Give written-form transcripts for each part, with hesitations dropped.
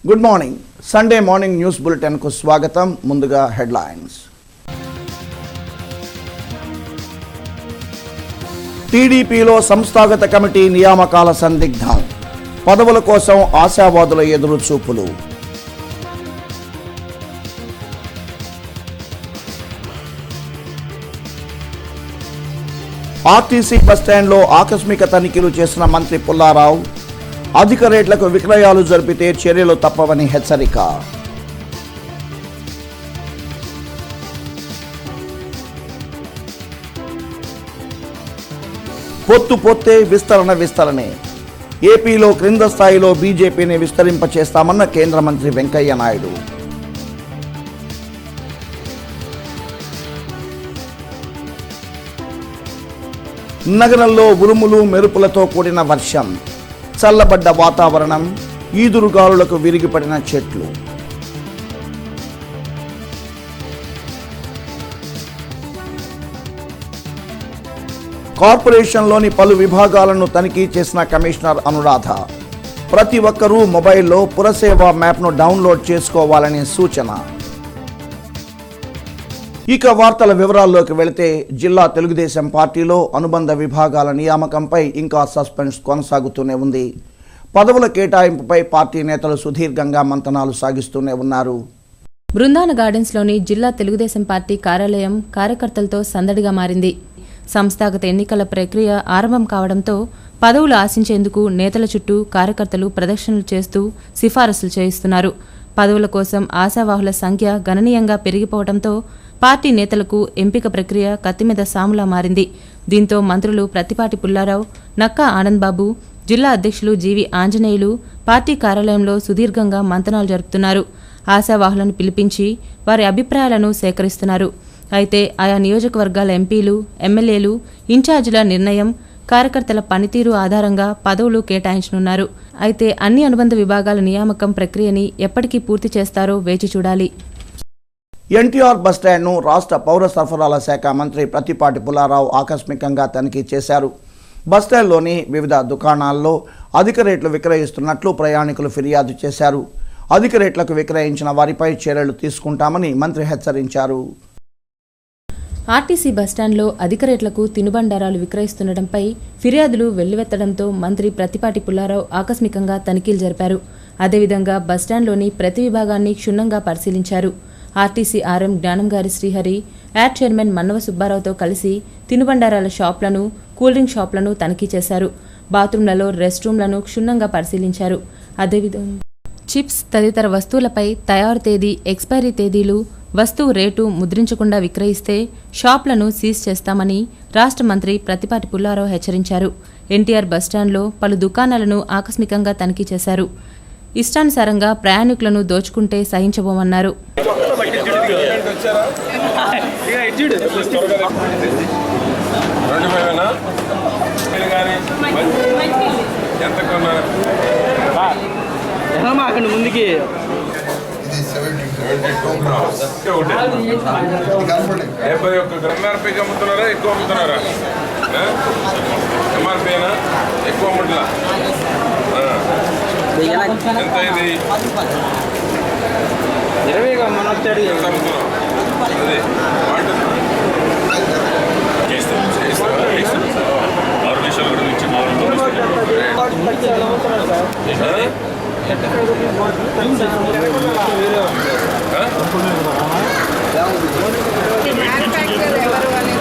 Good morning. Sunday morning news bulletin కు స్వాగతం. ముందుగా హెడ్లైన్స్. టీడీపీలో సంస్థాగత కమిటీ నియామకాల సందిగ్ధం. పదవుల కోసం ఆశావాదుల ఎదురు చూపులు. ఆర్టీసీ బస్టాండ్లో ఆకస్మిక తనిఖీలు చేసిన మంత్రి పుల్లారావు. అధిక రేట్లకు విక్రయాలు జరిపితే చర్యలు తప్పవని హెచ్చరిక. పొత్తే విస్తరణే. ఏపీలో క్రింద స్థాయిలో బీజేపీని విస్తరింపచేస్తామన్న కేంద్ర మంత్రి వెంకయ్య నాయుడు. నగరంలో ఉరుములు మెరుపులతో కూడిన వర్షం. చల్లబడ్డ వాతావరణం. ఈదురుగాలులకు విరిగిపడిన చెట్లు. కార్పొరేషన్లోని పలు విభాగాలను తనిఖీ చేసిన కమిషనర్ అనురాధ. ప్రతి ఒక్కరూ మొబైల్లో పురసేవ మ్యాప్ను డౌన్లోడ్ చేసుకోవాలని సూచన. ఇక వార్తల వివరాల్లోకి వెళితే, జిల్లా తెలుగుదేశం పార్టీలో అనుబంధ విభాగాల నియామకంపై ఇంకా సస్పెన్స్ కొనసాగుతూనే ఉంది. పదవుల కేటాయింపుపై పార్టీ నేతలు సుదీర్ఘంగా మంతనాలు సాగిస్తూనే ఉన్నారు. బృందావన గార్డెన్స్లోని జిల్లా తెలుగుదేశం పార్టీ కార్యాలయం కార్యకర్తలతో సందడిగా మారింది. సంస్థాగత ఎన్నికల ప్రక్రియ ఆరంభం కావడంతో పదవులు ఆశించేందుకు నేతల చుట్టూ కార్యకర్తలు ప్రదక్షిణలు చేస్తూ సిఫారసులు చేయిస్తున్నారు. పదవుల కోసం ఆశావాహుల సంఖ్య గణనీయంగా పెరిగిపోవడంతో పార్టీ నేతలకు ఎంపిక ప్రక్రియ కత్తిమీద సాములా మారింది. దీంతో మంత్రులు ప్రత్తిపాటి పుల్లారావు, నక్కా ఆనందబాబు, జిల్లా అధ్యక్షులు జీవి ఆంజనేయులు పార్టీ కార్యాలయంలో సుదీర్ఘంగా మంతనాలు జరుపుతున్నారు. ఆశావాహులను పిలిపించి వారి అభిప్రాయాలను సేకరిస్తున్నారు. అయితే ఆయా నియోజకవర్గాల ఎంపీలు, ఎమ్మెల్యేలు, ఇన్ఛార్జీల నిర్ణయం, కార్యకర్తల పనితీరు ఆధారంగా పదవులు కేటాయించనున్నారు. అయితే అన్ని అనుబంధ విభాగాల నియామకం ప్రక్రియని ఎప్పటికీ పూర్తి చేస్తారో వేచి చూడాలి. ఎన్టీఆర్ బస్టాండ్ను రాష్ట్ర పౌర సరఫరాల శాఖ మంత్రి ప్రత్తిపాటి పుల్లారావు ఆకస్మికంగా తనిఖీ చేశారు. బస్టాండ్లోని వివిధ దుకాణాల్లో అధిక రేట్లు విక్రయిస్తున్నట్లు ప్రయాణికులు ఫిర్యాదు చేశారు. అధిక రేట్లకు విక్రయించిన వారిపై చర్యలు తీసుకుంటామని మంత్రి హెచ్చరించారు. ఆర్టీసీ బస్టాండ్లో అధిక రేట్లకు తినుబండారాలు విక్రయిస్తుండటంపై ఫిర్యాదులు వెల్లువెత్తడంతో మంత్రి ప్రత్తిపాటి పుల్లారావు ఆకస్మికంగా తనిఖీలు జరిపారు. అదేవిధంగా బస్టాండ్లోని ప్రతి విభాగాన్ని క్షుణ్ణంగా పరిశీలించారు. ఆర్టీసీ ఆర్ఎం జ్ఞానంగారి శ్రీహరి, యాడ్ చైర్మన్ మన్నవ సుబ్బారావుతో కలిసి తినుబండారాల షాపులను, కూల్ డ్రింక్ షాపులను తనిఖీ చేశారు. బాత్రూంలలో, రెస్ట్ రూమ్లను క్షుణ్ణంగా పరిశీలించారు. అదేవిధంగా చిప్స్ తదితర వస్తువులపై తయారు తేదీ, ఎక్స్పైరీ తేదీలు, వస్తువు రేటు ముద్రించకుండా విక్రయిస్తే షాపులను సీజ్ చేస్తామని రాష్ట్ర మంత్రి ప్రత్తిపాటి పుల్లారావు హెచ్చరించారు. ఎన్టీఆర్ బస్టాండ్లో పలు దుకాణాలను ఆకస్మికంగా తనిఖీ చేశారు. ఇష్టానుసారంగా ప్రయాణికులను దోచుకుంటే సహించబోమన్నారు. ముందుకి ఎంఆర్పీకి అమ్ముతున్నారా, ఎక్కువ అమ్ముతున్నారా? ఎంఆర్పీనా ఎక్కువ అమ్ముట్లా? ఎంత ఇది 20 మన వచ్చాడు. ఎంత అమ్ముతున్నాం? అదే 6 నిమిషాలు కూడా నుంచి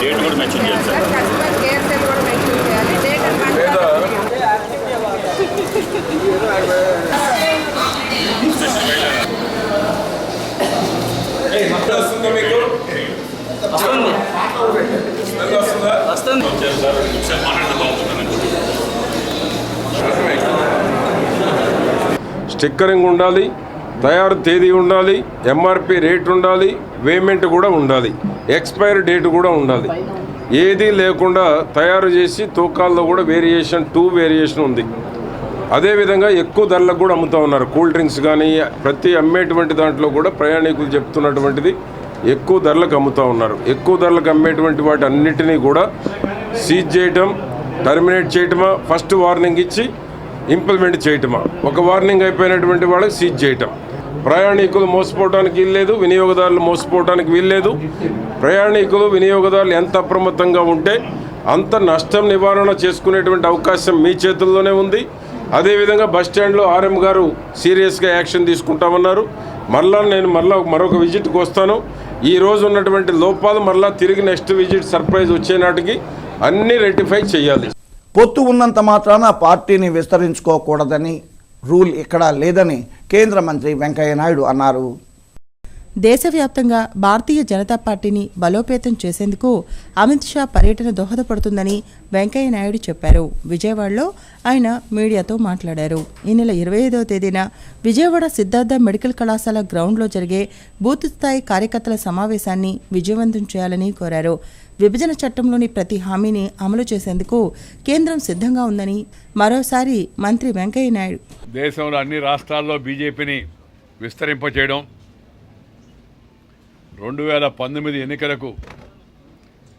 డేట్ కూడా మెన్షన్ చేయాలి సార్. వస్తుందా మీకు? వస్తుంది. స్టిక్కరింగ్ ఉండాలి, తయారు తేదీ ఉండాలి, ఎంఆర్పి రేట్ ఉండాలి, పేమెంట్ కూడా ఉండాలి, ఎక్స్పైర్ డేట్ కూడా ఉండాలి. ఏది లేకుండా తయారు చేసి తూకాల్లో కూడా వేరియేషన్ ఉంది. అదేవిధంగా ఎక్కువ ధరలకు కూడా అమ్ముతూ ఉన్నారు. కూల్ డ్రింక్స్ కానీ ప్రతి అమ్మేటువంటి దాంట్లో కూడా ప్రయాణికులు చెప్తున్నటువంటిది ఎక్కువ ధరలకు అమ్ముతూ ఉన్నారు. ఎక్కువ ధరలకు అమ్మేటువంటి వాటి అన్నిటినీ కూడా సీజ్ చేయటం, టర్మినేట్ చేయటమా, ఫస్ట్ వార్నింగ్ ఇచ్చి ఇంప్లిమెంట్ చేయటమా, ఒక వార్నింగ్ అయిపోయినటువంటి వాళ్ళకి సీజ్ చేయటం. ప్రయాణికులు మోసపోవడానికి వీల్లేదు, వినియోగదారులు మోసపోవడానికి వీల్లేదు. ప్రయాణికులు వినియోగదారులు ఎంత అప్రమత్తంగా ఉంటే అంత నష్టం నివారణ చేసుకునేటువంటి అవకాశం మీ చేతుల్లోనే ఉంది. అదేవిధంగా బస్టాండ్లో ఆర్ఎం గారు సీరియస్గా యాక్షన్ తీసుకుంటామన్నారు. నేను మరొక విజిట్కి వస్తాను. ఈ రోజు ఉన్నటువంటి లోపాలు మళ్ళీ తిరిగి నెక్స్ట్ విజిట్ సర్ప్రైజ్ వచ్చే నాటికి అన్నీ రెక్టిఫై చేయాలి. పొత్తు ఉన్నంత మాత్రాన పార్టీని విస్తరించుకోకూడదని రూల్ ఎక్కడా లేదని కేంద్ర మంత్రి వెంకయ్య నాయుడు అన్నారు. దేశవ్యాప్తంగా భారతీయ జనతా పార్టీని బలోపేతం చేసేందుకు అమిత్ షా పర్యటన దోహదపడుతుందని వెంకయ్య నాయుడు చెప్పారు. విజయవాడలో ఆయన మీడియాతో మాట్లాడారు. ఈ నెల 25వ తేదీన విజయవాడ సిద్ధార్థ మెడికల్ కళాశాల గ్రౌండ్లో జరిగే బూత్ స్థాయి కార్యకర్తల సమావేశాన్ని విజయవంతం చేయాలని కోరారు. విభజన చట్టంలోని ప్రతి హామీని అమలు చేసేందుకు కేంద్రం సిద్ధంగా ఉందని మరోసారి మంత్రి వెంకయ్య నాయుడు దేశంలో అన్ని రాష్ట్రాల్లో బీజేపీని విస్తరింపచేయడం, 2019 ఎన్నికలకు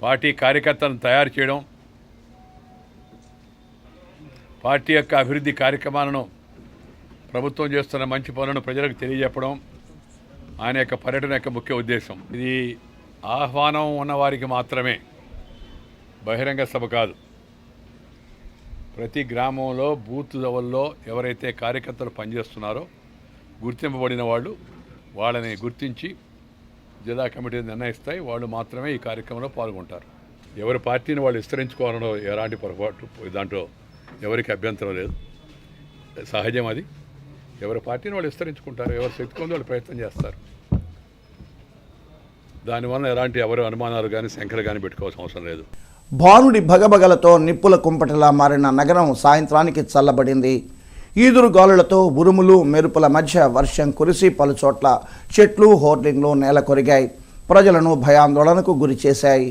పార్టీ కార్యకర్తలను తయారు చేయడం, పార్టీ యొక్క అభివృద్ధి కార్యక్రమాలను, ప్రభుత్వం చేస్తున్న మంచి పనులను ప్రజలకు తెలియజెప్పడం ఆయన యొక్క పర్యటన యొక్క ముఖ్య ఉద్దేశం. ఇది ఆహ్వానం ఉన్నవారికి మాత్రమే, బహిరంగ సభ కాదు. ప్రతి గ్రామంలో బూత్ లెవెల్లో ఎవరైతే కార్యకర్తలు పనిచేస్తున్నారో గుర్తింపబడిన వాళ్ళని గుర్తించి జిల్లా కమిటీలు నిర్ణయిస్తాయి. వాళ్ళు మాత్రమే ఈ కార్యక్రమంలో పాల్గొంటారు. ఎవరి పార్టీని వాళ్ళు విస్తరించుకోవాలనో ఎలాంటి పొరపాటు దాంట్లో ఎవరికి అభ్యంతరం లేదు, సహజం అది. ఎవరి పార్టీని వాళ్ళు విస్తరించుకుంటారు, ఎవరు శక్తి కొంది వాళ్ళు ప్రయత్నం చేస్తారు. దానివల్ల ఎలాంటి ఎవరు అనుమానాలు కానీ శంకలు కానీ పెట్టుకోవాల్సిన అవసరం లేదు. భానుడి భగభగలతో నిప్పుల కుంపటిలా మారిన నగరం సాయంత్రానికి చల్లబడింది. ఈదురుగాలులతో ఉరుములు మెరుపుల మధ్య వర్షం కురిసి పలుచోట్ల చెట్లు హోర్డింగ్లు నేల కొరిగాయి. ప్రజలను భయాందోళనకు గురి చేశాయి.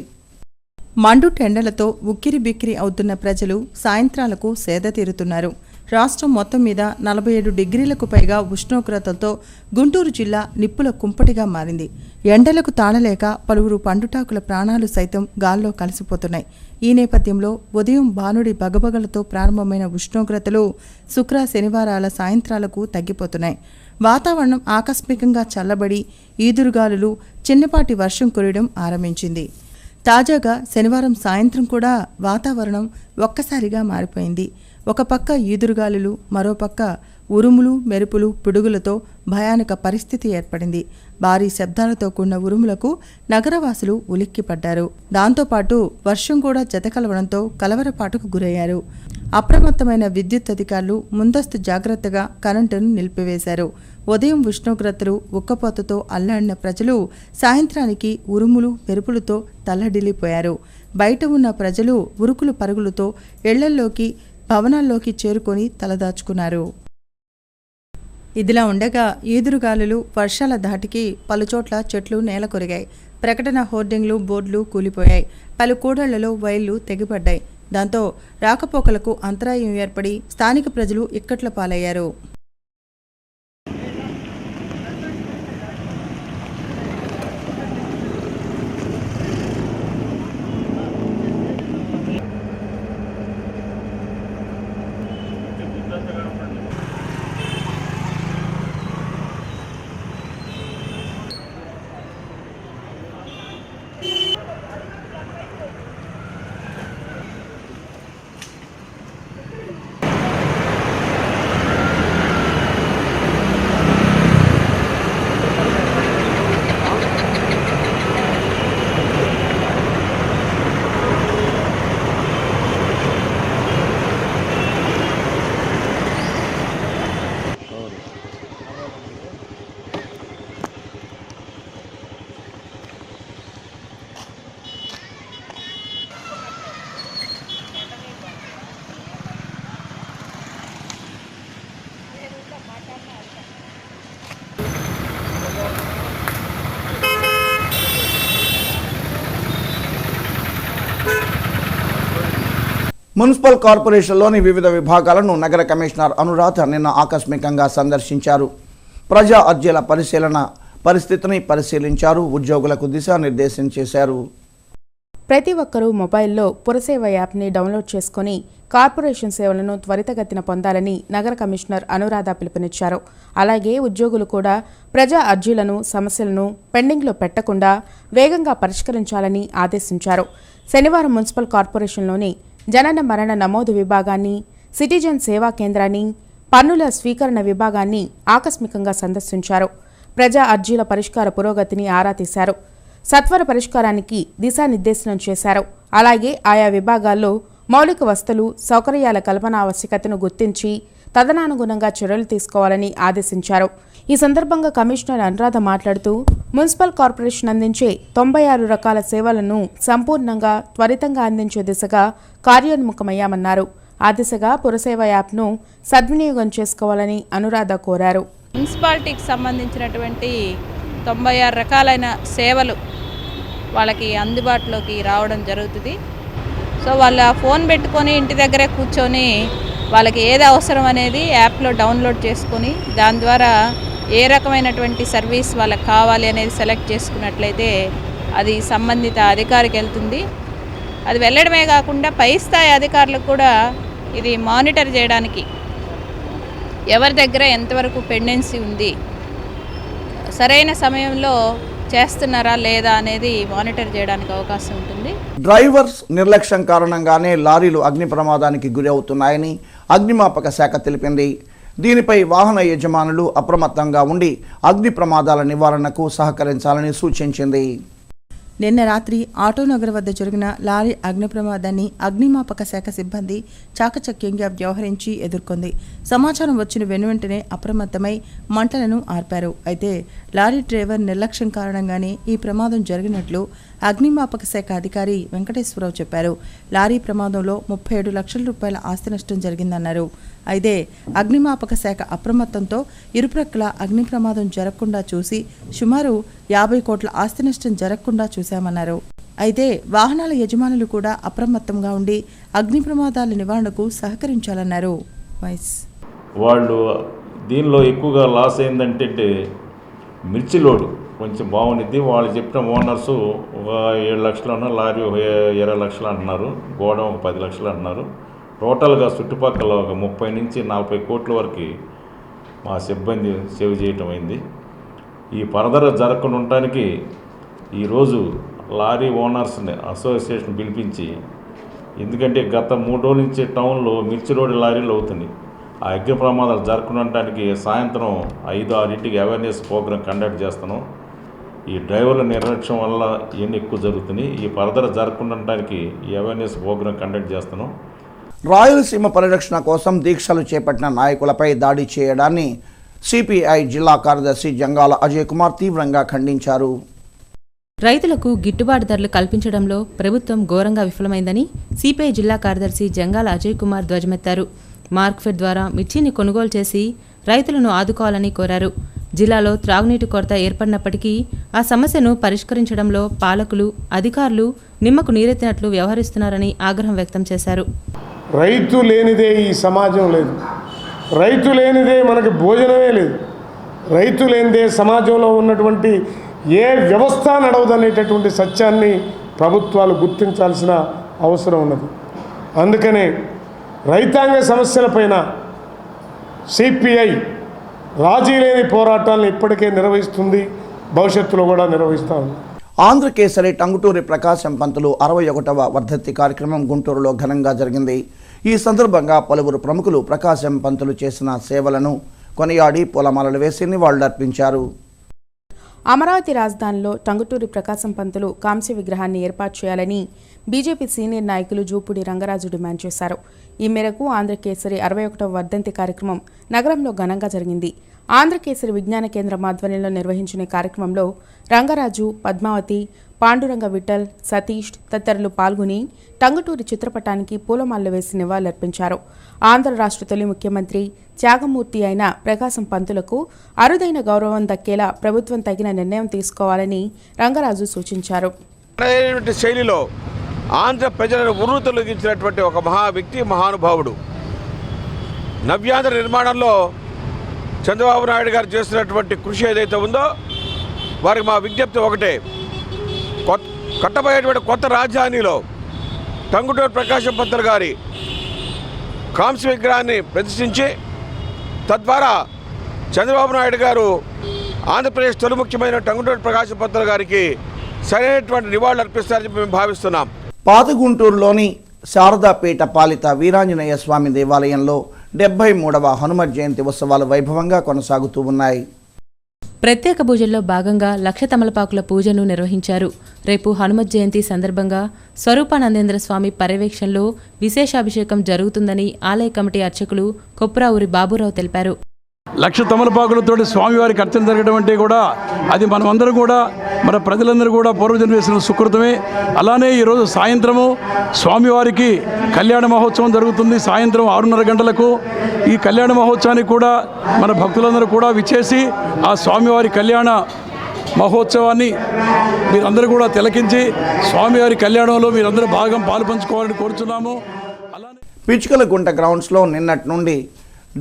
మండుటెండలతో ఉక్కిరి బిక్కిరి అవుతున్న ప్రజలు సాయంత్రాలకు సేద తీరుతున్నారు. రాష్ట్రం మొత్తం మీద 47 డిగ్రీలకు పైగా ఉష్ణోగ్రతలతో గుంటూరు జిల్లా నిప్పుల కుంపటిగా మారింది. ఎండలకు తాళలేక పలువురు పండుటాకుల ప్రాణాలు సైతం గాల్లో కలిసిపోతున్నాయి. ఈ నేపథ్యంలో ఉదయం భానుడి బగబగలతో ప్రారంభమైన ఉష్ణోగ్రతలు శుక్ర శనివారాల సాయంత్రాలకు తగ్గిపోతున్నాయి. వాతావరణం ఆకస్మికంగా చల్లబడి ఈదురుగాలులు, చిన్నపాటి వర్షం కురియడం ఆరంభించింది. తాజాగా శనివారం సాయంత్రం కూడా వాతావరణం ఒక్కసారిగా మారిపోయింది. ఒక పక్క ఈదురుగాలులు, మరోపక్క ఉరుములు మెరుపులు పిడుగులతో భయానక పరిస్థితి ఏర్పడింది. భారీ శబ్దాలతో కూడిన ఉరుములకు నగరవాసులు ఉలిక్కిపడ్డారు. దాంతోపాటు వర్షం కూడా జతకలవడంతో కలవరపాటుకు గురయ్యారు. అప్రమత్తమైన విద్యుత్ అధికారులు ముందస్తు జాగ్రత్తగా కరెంటును నిలిపివేశారు. ఉదయం ఉష్ణోగ్రతలు ఉక్కపోతతో అల్లాడిన ప్రజలు సాయంత్రానికి ఉరుములు మెరుపులతో తల్లడిల్లిపోయారు. బయట ఉన్న ప్రజలు ఉరుకులు పరుగులతో ఇళ్లల్లోకి భవనాల్లోకి చేరుకొని తలదాచుకున్నారు. ఇదిలా ఉండగా ఈదురుగాలులు, వర్షాల ధాటికి పలుచోట్ల చెట్లు నేల కొరిగాయి. ప్రకటన హోర్డింగ్లు, బోర్డులు కూలిపోయాయి. పలు కూడళ్లలో వైర్లు తెగిపడ్డాయి. దాంతో రాకపోకలకు అంతరాయం ఏర్పడి స్థానిక ప్రజలు ఇక్కట్ల పాలయ్యారు. మున్సిపల్ కార్పొరేషన్లోని వివిధ విభాగాలను నగర కమిషనర్ అనురాధ నిన్న ఆకస్మికంగా సందర్శించారు. ప్రజా అర్జీల పరిశీలన పరిస్థితిని పరిశీలించారు. ఉద్యోగులకు దిశానిర్దేశం చేశారు. ప్రతి ఒక్కరూ మొబైల్లో పురసేవ యాప్ని డౌన్లోడ్ చేసుకుని కార్పొరేషన్ సేవలను త్వరితగతిన పొందాలని నగర కమిషనర్ అనురాధ పిలుపునిచ్చారు. అలాగే ఉద్యోగులు కూడా ప్రజా అర్జీలను, సమస్యలను పెండింగ్లో పెట్టకుండా వేగంగా పరిష్కరించాలని ఆదేశించారు. శనివారం మున్సిపల్ కార్పొరేషన్లోని జనన మరణ నమోదు విభాగాన్ని, సిటిజన్ సేవా కేంద్రాన్ని, పన్నుల స్వీకరణ విభాగాన్ని ఆకస్మికంగా సందర్శించారు. ప్రజా అర్జీల పరిష్కార పురోగతిని ఆరా తీశారు. సత్వర పరిష్కారానికి దిశానిర్దేశనం చేశారు. అలాగే ఆయా విభాగాల్లో మౌలిక వసతులు, సౌకర్యాల కల్పన ఆవశ్యకతను గుర్తించి తదనానుగుణంగా చర్యలు తీసుకోవాలని ఆదేశించారు. ఈ సందర్భంగా కమిషనర్ అనురాధ మాట్లాడుతూ మున్సిపల్ కార్పొరేషన్ అందించే 96 రకాల సేవలను సంపూర్ణంగా, త్వరితంగా అందించే దిశగా కార్యోన్ముఖమయ్యామన్నారు. ఆ దిశగా పురసేవ యాప్ను సద్వినియోగం చేసుకోవాలని అనురాధ కోరారు. మున్సిపాలిటీకి సంబంధించినటువంటి 96 రకాలైన సేవలు వాళ్ళకి అందుబాటులోకి రావడం జరుగుతుంది. సో వాళ్ళ ఫోన్ పెట్టుకొని ఇంటి దగ్గరే కూర్చొని వాళ్ళకి ఏది అవసరం అనేది యాప్లో డౌన్లోడ్ చేసుకొని దాని ద్వారా ఏ రకమైనటువంటి సర్వీస్ వాళ్ళకి కావాలి అనేది సెలెక్ట్ చేసుకున్నట్లయితే అది సంబంధిత అధికారికి వెళ్తుంది. అది వెళ్ళడమే కాకుండా పై స్థాయి అధికారులకు కూడా ఇది మానిటర్ చేయడానికి ఎవరి దగ్గర ఎంతవరకు పెండెన్సీ ఉంది, సరైన సమయంలో చేస్తున్నారా లేదా అనేది మానిటర్ చేయడానికి అవకాశం ఉంటుంది. డ్రైవర్స్ నిర్లక్ష్యం కారణంగానే లారీలు అగ్ని ప్రమాదానికి గురి అవుతున్నాయని అగ్నిమాపక శాఖ తెలిపింది. దీనిపై వాహన యజమానులు అప్రమత్తంగా ఉండి అగ్ని ప్రమాదాల నివారణకు సహకరించాలని సూచించింది. నిన్న రాత్రి ఆటోనగర్ వద్ద జరిగిన లారీ అగ్ని ప్రమాదాన్ని అగ్నిమాపక శాఖ సిబ్బంది చాకచక్యంగా వ్యవహరించి ఎదుర్కొంది. సమాచారం వచ్చిన వెనువెంటనే అప్రమత్తమై మంటలను ఆర్పారు. అయితే లారీ డ్రైవర్ నిర్లక్ష్యం కారణంగానే ఈ ప్రమాదం జరిగినట్లు అగ్నిమాపక శాఖ అధికారి వెంకటేశ్వరరావు చెప్పారు. లారీ ప్రమాదంలో 37 లక్షల రూపాయల ఆస్తి నష్టం జరిగిందన్నారు. అయితే అగ్నిమాపక శాఖ అప్రమత్తంతో ఇరుప్రక్కల అగ్ని ప్రమాదం జరగకుండా చూసి సుమారు 50 కోట్ల ఆస్తి నష్టం జరగకుండా చూశామన్నారు. అయితే వాహనాల యజమానులు కూడా అప్రమత్తంగా ఉండి అగ్ని ప్రమాదాల నివారణకు సహకరించాలన్నారు. వాళ్ళు దీనిలో ఎక్కువగా లాస్ అయిందంటే మిర్చి లోడు కొంచెం బాగుండిద్ది. వాళ్ళు చెప్పిన ఓనర్సు ఒక 7 లక్షలు అన్నారు, లారీ 20 లక్షలు అంటున్నారు, గోడం ఒక 10 లక్షలు అంటున్నారు. టోటల్గా చుట్టుపక్కల ఒక 30 నుంచి 40 కోట్ల వరకు మా సిబ్బంది సేవ్ చేయటం అయింది. ఈ ఫర్దర్ జరగకుండా ఉండటానికి ఈరోజు లారీ ఓనర్స్ని అసోసియేషన్ పిలిపించి, ఎందుకంటే గత 3 రోజుల నుంచి టౌన్లో మిర్చి రోడ్డు లారీలు అవుతున్నాయి. ఆ అగ్ని ప్రమాదాలు జరగకుండా ఉండటానికి సాయంత్రం 5-6 అవేర్నెస్ ప్రోగ్రాం కండక్ట్ చేస్తున్నాం. ఈ డ్రైవర్ల నిర్లక్ష్యం వల్ల ఇవన్నీ ఎక్కువ జరుగుతున్నాయి. ఈ ఫర్దర్ జరగకుండా ఉండటానికి ఈ అవేర్నెస్ ప్రోగ్రాం కండక్ట్ చేస్తున్నాం. రాయలసీమ పరిరక్షణ కోసం దీక్షలు చేపట్టిన నాయకులపై దాడి చేయడాన్ని సిపిఐ జిల్లా కార్యదర్శి జంగాల అజయ్ కుమార్ తీవ్రంగా ఖండించారు. రైతులకు గిట్టుబాటు ధరలు కల్పించడంలో ప్రభుత్వం ఘోరంగా విఫలమైందని సిపిఐ జిల్లా కార్యదర్శి జంగాల అజయ్ కుమార్ ధ్వజమెత్తారు. మార్క్ఫెడ్ ద్వారా మిర్చిని కొనుగోలు చేసి రైతులను ఆదుకోవాలని కోరారు. జిల్లాలో త్రాగునీటి కొరత ఏర్పడినప్పటికీ ఆ సమస్యను పరిష్కరించడంలో పాలకులు, అధికారులు నిమ్మకు నీరెత్తినట్లు వ్యవహరిస్తున్నారని ఆగ్రహం వ్యక్తం చేశారు. రైతు లేనిదే ఈ సమాజం లేదు, రైతు లేనిదే మనకి భోజనమే లేదు, రైతు లేనిదే సమాజంలో ఉన్నటువంటి ఏ వ్యవస్థ నడవదనేటటువంటి సత్యాన్ని ప్రభుత్వాలు గుర్తించాల్సిన అవసరం ఉన్నది. అందుకనే రైతాంగ సమస్యలపైన సిపిఐ రాజీ లేని పోరాటాలను ఇప్పటికే నిర్వహిస్తుంది, భవిష్యత్తులో కూడా నిర్వహిస్తూ ఉంది. ఆంధ్రకేసరి టంగుటూరి ప్రకాశం పంతులు 61వ వర్ధంతి కార్యక్రమం గుంటూరులో ఘనంగా జరిగింది. ఈ సందర్భంగా పలువురు ప్రముఖులు ప్రకాశం పంతులు చేసిన సేవలను కొనియాడి పూలమాలలు వేసి నివాళులర్పించారు. అమరావతి రాజధానిలో టంగుటూరి ప్రకాశం పంతులు కాంస్య విగ్రహాన్ని ఏర్పాటు చేయాలని బీజేపీ సీనియర్ నాయకులు జూపూడి రంగరాజు డిమాండ్ చేశారు. ఈ మేరకు ఆంధ్రకేసరి 61వ వర్ధంతి కార్యక్రమం నగరంలో ఘనంగా జరిగింది. ఆంధ్రకేసరి విజ్ఞాన కేంద్రం ఆధ్వర్యంలో నిర్వహించిన కార్యక్రమంలో రంగరాజు, పద్మావతి, పాండురంగ విఠల్, సతీష్ తదితరులు పాల్గొని టంగుటూరి చిత్రపటానికి పూలమాలలు వేసి నివాళులర్పించారు. ఆంధ్ర రాష్ట్ర తొలి ముఖ్యమంత్రి, త్యాగమూర్తి అయిన ప్రకాశం పంతులకు అరుదైన గౌరవం దక్కేలా ప్రభుత్వం తగిన నిర్ణయం తీసుకోవాలని రంగరాజు సూచించారు. శైలిలో ఆంధ్ర ప్రజలను ఉర్రూతలొగించినటువంటి ఒక మహా వ్యక్తి, మహానుభావుడు. నవ్యాంధ్ర నిర్మాణంలో చంద్రబాబు నాయుడు గారు చేస్తున్నటువంటి కృషి ఏదైతే ఉందో వారికి మా విజ్ఞప్తి ఒకటే, కట్టబోయేటువంటి కొత్త రాజధానిలో టంగుటూరి ప్రకాశం పంతులు గారి కాంస్య విగ్రహాన్ని ప్రతిష్ఠించి తద్వారా చంద్రబాబు నాయుడు గారు ఆంధ్రప్రదేశ్ తొలి ముఖ్యమైన టంగుటూరి ప్రకాశం పంతులు గారికి సరైనటువంటి నివాళులు అర్పిస్తారని చెప్పి మేము భావిస్తున్నాం. పాత గుంటూరులోని శారదాపీఠ పాలిత వీరాంజనేయ స్వామి దేవాలయంలో 73వ హనుమత్ జయంతి ఉత్సవాలు వైభవంగా కొనసాగుతూ ఉన్నాయి. ప్రత్యేక పూజల్లో భాగంగా లక్ష తమలపాకుల పూజను నిర్వహించారు. రేపు హనుమత్ జయంతి సందర్భంగా స్వరూపానందేంద్ర స్వామి పర్యవేక్షణలో విశేషాభిషేకం జరుగుతుందని ఆలయ కమిటీ అర్చకులు కొప్రావూరి బాబురావు తెలిపారు. లక్ష తమలపాకులతోటి స్వామివారికి అర్చన జరగడం అంటే కూడా అది మనమందరం కూడా మన ప్రజలందరూ కూడా పూర్వజన్మ చేసిన సుకృతమే. అలానే ఈరోజు సాయంత్రము స్వామివారికి కళ్యాణ మహోత్సవం జరుగుతుంది. సాయంత్రం 6:30 గంటలకు ఈ కళ్యాణ మహోత్సవానికి కూడా మన భక్తులందరూ కూడా విచ్చేసి ఆ స్వామివారి కళ్యాణ మహోత్సవాన్ని మీరందరూ కూడా తిలకించి స్వామివారి కళ్యాణంలో మీరందరూ భాగం పాలు పంచుకోవాలని కోరుచున్నాము. అలానే పిచ్చుకలగుంట గ్రౌండ్స్లో నిన్నటి నుండి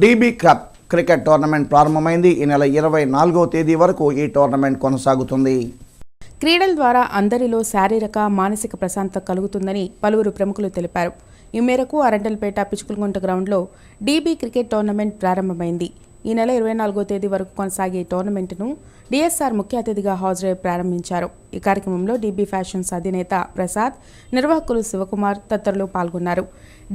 డీబీ కప్ క్రికెట్ టోర్నమెంట్ ప్రారంభమైంది. ఈ నెల 24వ తేదీ వరకు ఈ టోర్నమెంట్ కొనసాగుతుంది. క్రీడల ద్వారా అందరిలో శారీరక మానసిక ప్రశాంతత కలుగుతుందని పలువురు ప్రముఖులు తెలిపారు. ఈ మేరకు అరండల్పేట పిచ్చుకలగుంట గ్రౌండ్లో డీబీ క్రికెట్ టోర్నమెంట్ ప్రారంభమైంది. ఈ నెల 24వ తేదీ వరకు కొనసాగే టోర్నమెంట్ను డిఎస్ఆర్ ముఖ్య అతిథిగా హాజరై ప్రారంభించారు. ఈ కార్యక్రమంలో డీబీ ఫ్యాషన్స్ అధినేత ప్రసాద్, నిర్వాహకులు శివకుమార్ తదితరులు పాల్గొన్నారు.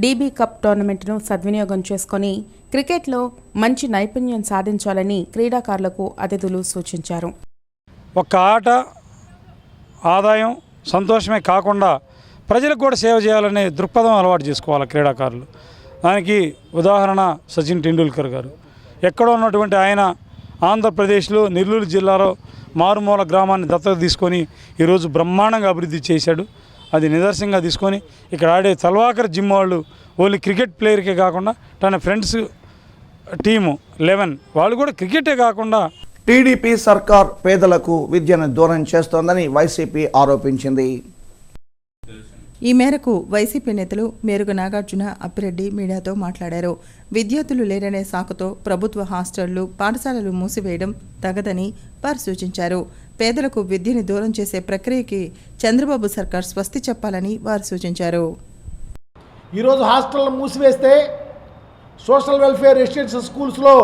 డీబీ కప్ టోర్నమెంట్ను సద్వినియోగం చేసుకుని క్రికెట్లో మంచి నైపుణ్యం సాధించాలని క్రీడాకారులకు అతిథులు సూచించారు. ఒక్క ఆట ఆదాయం సంతోషమే కాకుండా ప్రజలకు కూడా సేవ చేయాలనే దృక్పథం అలవాటు చేసుకోవాలి క్రీడాకారులు. దానికి ఉదాహరణ సచిన్ టెండూల్కర్ గారు. ఎక్కడో ఉన్నటువంటి ఆయన ఆంధ్రప్రదేశ్లో నెల్లూరు జిల్లాలో మారుమూల గ్రామాన్ని దత్తత తీసుకొని ఈరోజు బ్రహ్మాండంగా అభివృద్ధి చేశాడు. అది నిదర్శనంగా తీసుకొని ఇక్కడ ఆడే తల్వాకర్ జిమ్ వాళ్ళు ఓన్లీ క్రికెట్ ప్లేయర్కే కాకుండా తన ఫ్రెండ్స్ టీము 11 వాళ్ళు కూడా క్రికెటే కాకుండా టీడీపీ సర్కార్ పేదలకు విద్యను దూరం చేస్తోందని వైసీపీ ఆరోపించింది. ఈ మేరకు వైసీపీ నేతలు మేరుగ నాగార్జున అప్పిరెడ్డి మీడియాతో మాట్లాడారు. విద్యార్థులు లేరనే సాకుతో ప్రభుత్వ హాస్టళ్లు, పాఠశాలలు మూసివేయడం తగదని వారు సూచించారు. పేదలకు విద్యని దూరం చేసే ప్రక్రియకి చంద్రబాబు సర్కార్ స్వస్తి చెప్పాలని వారు సూచించారు. ఈరోజు హాస్టళ్లు మూసివేస్తే సోషల్ వెల్ఫేర్ రెసిడెన్షియల్ స్కూల్స్లో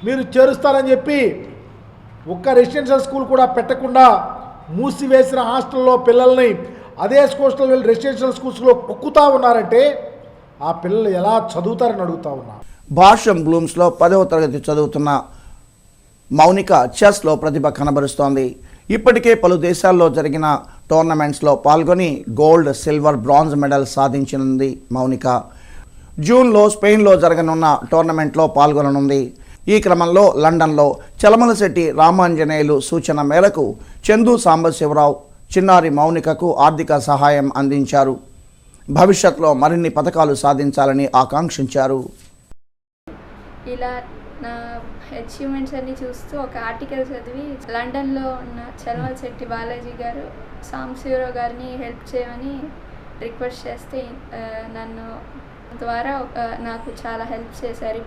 మీరు చేరుస్తారని చెప్పి ఒక్క రెసిడెన్షియల్ స్కూల్ కూడా పెట్టకుండా మూసివేసిన హాస్టల్లో పిల్లల్ని అదే సోషల్ రెసిడెన్షియల్ స్కూల్స్లో పొక్కుతూ ఉన్నారంటే ఆ పిల్లలు ఎలా చదువుతారని అడుగుతా ఉన్నా. భాష్యం బ్లూమ్స్లో 10వ తరగతి చదువుతున్న మౌనిక చెస్లో ప్రతిభ కనబరుస్తోంది. ఇప్పటికే పలు దేశాల్లో జరిగిన టోర్నమెంట్స్లో పాల్గొని గోల్డ్, సిల్వర్, బ్రాంజ్ మెడల్ సాధించింది మౌనిక. జూన్లో స్పెయిన్లో జరగనున్న టోర్నమెంట్లో పాల్గొననుంది. ఈ క్రమంలో లండన్లో చలమలశెట్టి రామాంజనేయులు సూచన మేరకు చందు సాంబశివరావు చిన్నారి మౌనికకు ఆర్థిక సహాయం అందించారు. భవిష్యత్తులో మరిన్ని పథకాలు సాధించాలని ఆకాంక్షించారు. ఇలా నా అచీవ్మెంట్స్ అన్ని చూస్తూ ఒక ఆర్టికల్ చదివి లండన్లో ఉన్న చలమలశెట్టి బాలాజీ గారు సాంబశివరావు గారిని హెల్ప్ చేయమని రిక్వెస్ట్ చేస్తే నన్ను ద్వారా నాకు చాలా హెల్ప్ చేశారు.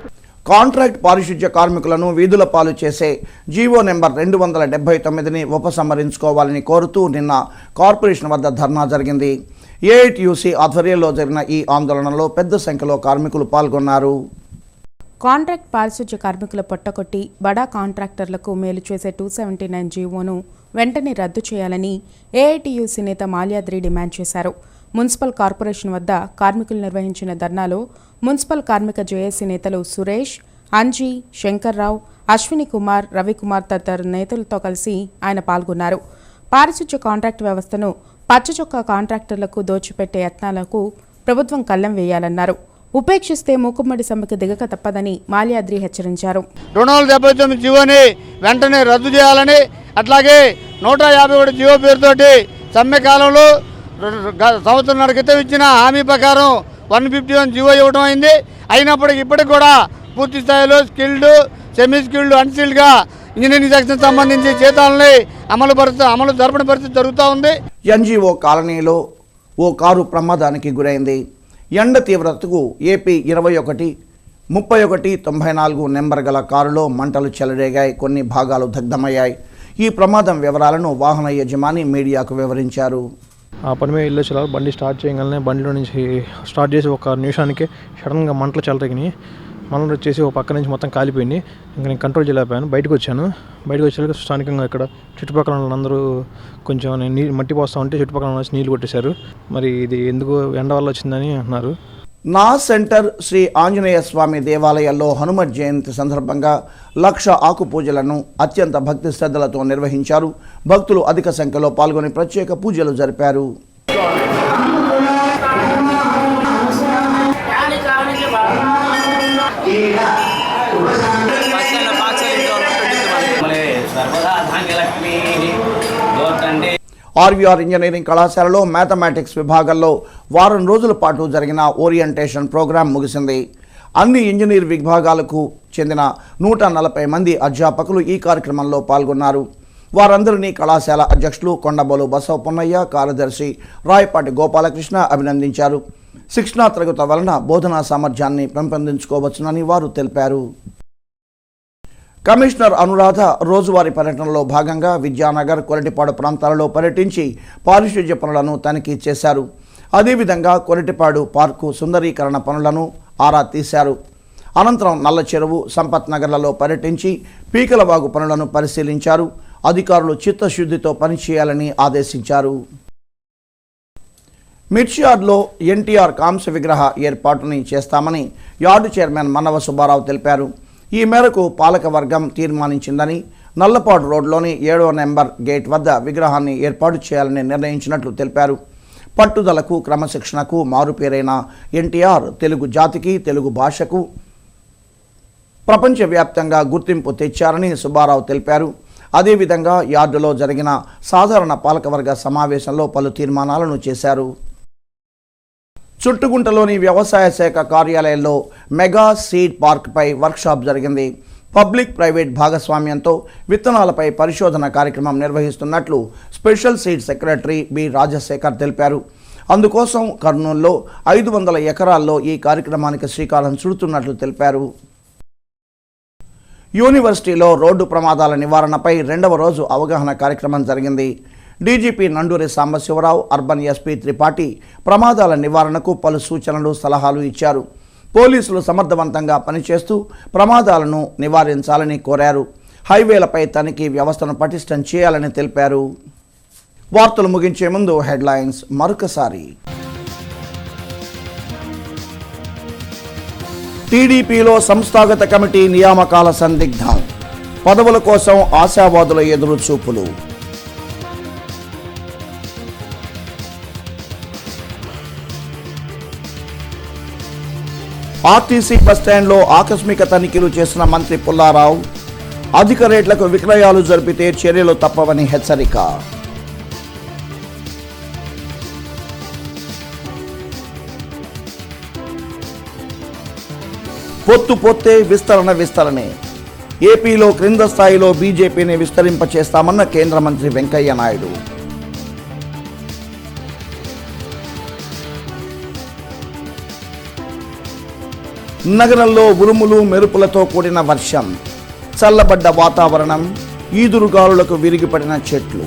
కాంట్రాక్ట్ పారిశుధ్య కార్మికులను వీధుల పాలు చేసే జీవో నెంబర్ 279ని ఉపసంహరించుకోవాలని కోరుతూ నిన్న కార్పొరేషన్ వద్ద ధర్నా జరిగింది. ఏఐటీయూసీ ఆధ్వర్యంలో జరిగిన ఈ ఆందోళనలో పెద్ద సంఖ్యలో కార్మికులు పాల్గొన్నారు. కాంట్రాక్ట్ పారిశుధ్య కార్మికుల పొట్టకొట్టి బడా కాంట్రాక్టర్లకు మేలు చేసే 279 జీవోను వెంటనే రద్దు చేయాలని ఏఐటీయూసీ నేత మాల్యాద్రి డిమాండ్ చేశారు. మున్సిపల్ కార్పొరేషన్ వద్ద కార్మికులు నిర్వహించిన ధర్నాలో మున్సిపల్ కార్మిక జేఏసీ నేతలు సురేష్, అంజీ, శంకర్రావు, అశ్విని కుమార్, రవికుమార్ తదితర నేతలతో కలిసి ఆయన పాల్గొన్నారు. పారిశుధ్య కాంట్రాక్ట్ వ్యవస్థను పచ్చచొక్కా కాంట్రాక్టర్లకు దోచిపెట్టే యత్నాలకు ప్రభుత్వం కళ్లెం వేయాలన్నారు. ఉపేక్షిస్తే మూకుమ్మడి సమ్మెకు దిగక తప్పదని మాల్యాద్రి హెచ్చరించారు. 279 జీవోని వెంటనే రద్దు చేయాలని, అట్లాగే 151 జీవో పేరుతోటి సమ్మె కాలంలో సంవత్సరంన్నర క్రితం ఇచ్చిన హామీ ప్రకారం 151 జీవో ఇవ్వడం అయింది. అయినప్పటికీ ఇప్పటికి కూడా పూర్తి స్థాయిలో స్కిల్డ్, సెమీ స్కిల్డ్, అన్స్కిల్డ్గా ఇంజనీరింగ్ సెక్షన్ సంబంధించి జీతాలని అమలు జరపని పరిస్థితి జరుగుతూ ఉంది. ఎన్జీఓ కాలనీలో ఓ కారు ప్రమాదానికి గురైంది. ఎండ తీవ్రతకు ఏపీ 21 31 94 నెంబర్ గల కారులో మంటలు చెలరేగాయి. కొన్ని భాగాలు దగ్ధమయ్యాయి. ఈ ప్రమాదం వివరాలను వాహన యజమాని మీడియాకు వివరించారు. ఆ పని మీద వెళ్ళొచ్చు, బండి స్టార్ట్ చేయగలనే బండిలో నుంచి స్టార్ట్ చేసి ఒక నిమిషానికి సడన్గా మంటలు చెలరగినాయి. మంటలు వచ్చేసి ఒక పక్క నుంచి మొత్తం కాలిపోయింది. ఇంకా నేను కంట్రోల్ చేయలేకపోయాను. బయటకు వచ్చాను. బయటకు వచ్చాక స్థానికంగా ఇక్కడ చుట్టుపక్కల వాళ్ళందరూ కొంచెం నేను మట్టి పోస్తూ ఉంటే చుట్టుపక్కల వచ్చి నీళ్ళు కొట్టేశారు. మరి ఇది ఎందుకు ఎండ వల్ల వచ్చిందని అంటున్నారు. నా సెంటర్ శ్రీ ఆంజనేయ స్వామి దేవాలయాల్లో హనుమత్ జయంతి సందర్భంగా 1,00,000 ఆకు పూజలను అత్యంత భక్తి శ్రద్ధలతో నిర్వహించారు. భక్తులు అధిక సంఖ్యలో పాల్గొని ప్రత్యేక పూజలు జరిపారు. ఆర్వీఆర్ ఇంజనీరింగ్ కళాశాలలో మ్యాథమెటిక్స్ విభాగంలో వారం రోజుల పాటు జరిగిన ఓరియంటేషన్ ప్రోగ్రాం ముగిసింది. అన్ని ఇంజనీర్ విభాగాలకు చెందిన 140 మంది అధ్యాపకులు ఈ కార్యక్రమంలో పాల్గొన్నారు. వారందరినీ కళాశాల అధ్యక్షులు కొండబోలు బసవపున్నయ్య, కార్యదర్శి రాయపాటి గోపాలకృష్ణ అభినందించారు. శిక్షణా తరగతుల వలన బోధనా సామర్థ్యాన్ని పెంపొందించుకోవచ్చునని వారు తెలిపారు. కమిషనర్ అనురాధ రోజువారీ పర్యటనలో భాగంగా విద్యానగర్, కొరటిపాడు ప్రాంతాలలో పర్యటించి పారిశుధ్య పనులను తనిఖీ చేశారు. అదేవిధంగా కొరటిపాడు పార్కు సుందరీకరణ పనులను ఆరా తీశారు. అనంతరం నల్ల చెరువు, సంపత్ నగర్లలో పర్యటించి పీకలవాగు పనులను పరిశీలించారు. అధికారులు చిత్తశుద్ధితో పనిచేయాలని ఆదేశించారు. మిర్చియార్డ్లో ఎన్టీఆర్ కాంస్య విగ్రహ ఏర్పాటుని చేస్తామని యార్డు చైర్మన్ మన్నవ సుబ్బారావు తెలిపారు. ఈ మేరకు పాలకవర్గం తీర్మానించిందని, నల్లపాడు రోడ్లోని 7వ నెంబర్ గేట్ వద్ద విగ్రహాన్ని ఏర్పాటు చేయాలని నిర్ణయించినట్లు తెలిపారు. పట్టుదలకు, క్రమశిక్షణకు మారుపేరైన ఎన్టీఆర్ తెలుగు జాతికి, తెలుగు భాషకు ప్రపంచవ్యాప్తంగా గుర్తింపు తెచ్చారని సుబ్బారావు తెలిపారు. అదేవిధంగా యార్డులో జరిగిన సాధారణ పాలకవర్గ సమావేశంలో పలు తీర్మానాలను చేశారు. చుట్టుగుంటలోని వ్యవసాయ శాఖ కార్యాలయంలో మెగా సీడ్ పార్క్పై వర్క్షాప్ జరిగింది. పబ్లిక్ ప్రైవేట్ భాగస్వామ్యంతో విత్తనాలపై పరిశోధన కార్యక్రమం నిర్వహిస్తున్నట్లు special seed secretary B Rajasekhar తెలిపారు. అందుకోసం కర్నూలులో 500 ఎకరాల్లో ఈ కార్యక్రమానికి శ్రీకారం చుడుతున్నట్లు తెలిపారు. యూనివర్సిటీలో రోడ్డు ప్రమాదాల నివారణపై 2వ రోజు అవగాహన కార్యక్రమం జరిగింది. DGP Nanduri Sambasivarao, urban SP Tripathi ప్రమాదాల నివారణకు పలు సూచనలు, సలహాలు ఇచ్చారు. పోలీసులు సమర్థవంతంగా పనిచేస్తూ ప్రమాదాలను నివారించాలని కోరారు. హైవేలపై తనిఖీ వ్యవస్థను పటిష్టం చేయాలని తెలిపారు. వార్తలు ముగించే ముందు హెడ్లైన్స్ మరొకసారి. టీడీపీలో సంస్థాగత కమిటీ నియామకాల సందిగ్ధం. పదవుల కోసం ఆశావాదుల ఎదురు చూపులు. ఆర్టీసీ బస్టాండ్లో ఆకస్మిక తనిఖీలు చేసిన మంత్రి పుల్లారావు. అధిక రేట్లకు విక్రయాలు జరిపితే చర్యలు తప్పవని హెచ్చరిక. పొత్తే విస్తరణే. ఏపీలో క్రింద స్థాయిలో బీజేపీని విస్తరింపచేస్తామన్న కేంద్ర మంత్రి వెంకయ్య నాయుడు. నగరంలో ఉరుములు మెరుపులతో కూడిన వర్షం. చల్లబడ్డ వాతావరణం. ఈదురుగాలులకు విరిగిపడిన చెట్లు.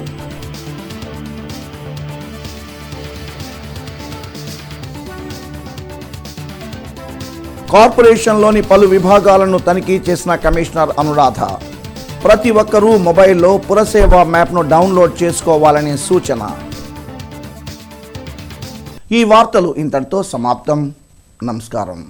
కార్పొరేషన్లోని పలు విభాగాలను తనిఖీ చేసిన కమిషనర్ అనురాధ. ప్రతి ఒక్కరూ మొబైల్లో పురసేవ మ్యాప్ను డౌన్లోడ్ చేసుకోవాలని సూచన. ఈ వార్తలు ఇంతటితో సమాప్తం. నమస్కారం.